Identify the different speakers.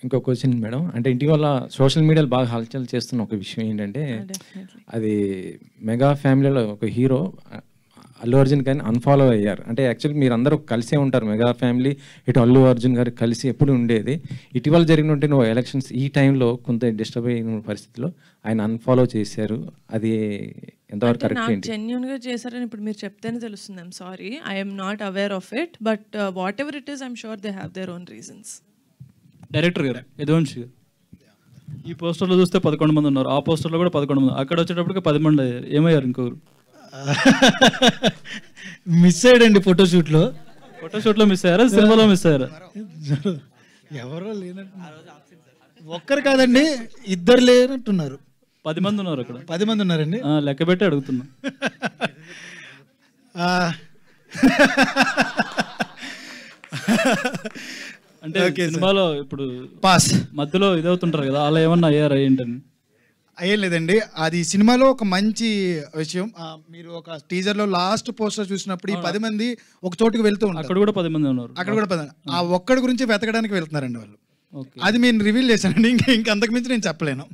Speaker 1: ఇంకో question madam, అంటే ఇటీవల సోషల్ మీడియాలో బాగా హల్చల్ చేస్తున్న ఒక విషయం ఏంటంటే అది మెగా ఫ్యామిలీలో ఒక హీరో అల్లు అర్జున్ కానీ అన్ఫాలో అయ్యారు. అంటే యాక్చువల్లీ మీరు అందరూ కలిసే ఉంటారు, మెగా ఫ్యామిలీ ఇటు అల్లు అర్జున్ గారు కలిసి ఎప్పుడు ఉండేది. ఇటీవల జరిగినట్టు నువ్వు ఎలక్షన్స్ ఈ టైంలో కొంత డిస్టర్బ్ అయిన పరిస్థితిలో ఆయన అన్ఫాలో చేశారు, అది ఎంతవరకు కరెక్ట్ ఏంటి?
Speaker 2: జెన్యూన్గా చేశారని ఇప్పుడు మీరు చెప్తేనే తెలుస్తుంది. I'm sorry, I'm not aware of it, but what ever it is I'm sure they have their own reasons.
Speaker 3: Director గారు యదువంశి గారు ఈ పోస్టర్లో చూస్తే 11 మంది ఉన్నారు, ఆ పోస్టర్లో కూడా 11 మంది, అక్కడ వచ్చేటప్పటికి 10 మంది అయ్యారు. ఏమయ్యారు ఇంకొకరు?
Speaker 4: మిస్ అయ్యాడండి ఫోటోషూట్లో.
Speaker 3: ఫోటోషూట్లో మిస్ అయ్యారా, సినిమాలో మిస్ అయ్యారా?
Speaker 4: ఎవరో లేనట్టు, ఒక్కరు కాదండి, ఇద్దరు లేనట్టున్నారు.
Speaker 3: 10 మంది ఉన్నారు అక్కడ.
Speaker 4: 10 మంది ఉన్నారండి,
Speaker 3: లెక్క పెట్టి అడుగుతున్నా. అంటే సినిమాలో ఇప్పుడు
Speaker 4: పాస్
Speaker 3: మధ్యలో ఇదవుతుంటారు కదా, అలా ఏమన్నా అయ్యారా ఏంటని?
Speaker 4: అయ్యేం లేదండి, అది సినిమాలో ఒక మంచి విషయం. మీరు ఒక టీజర్లో లాస్ట్ పోస్టర్ చూసినప్పుడు ఈ 10 మంది ఒక చోటుకి వెళ్తూ ఉంటారు,
Speaker 3: అక్కడ కూడా 10 మంది ఉన్నారు.
Speaker 4: అక్కడ కూడా 10, ఆ ఒక్కడి గురించి వెతకడానికి వెళ్తున్నారండి వాళ్ళు. అది నేను రివీల్ చేశానండి, ఇంకా అంతకు మించి నేను చెప్పలేను.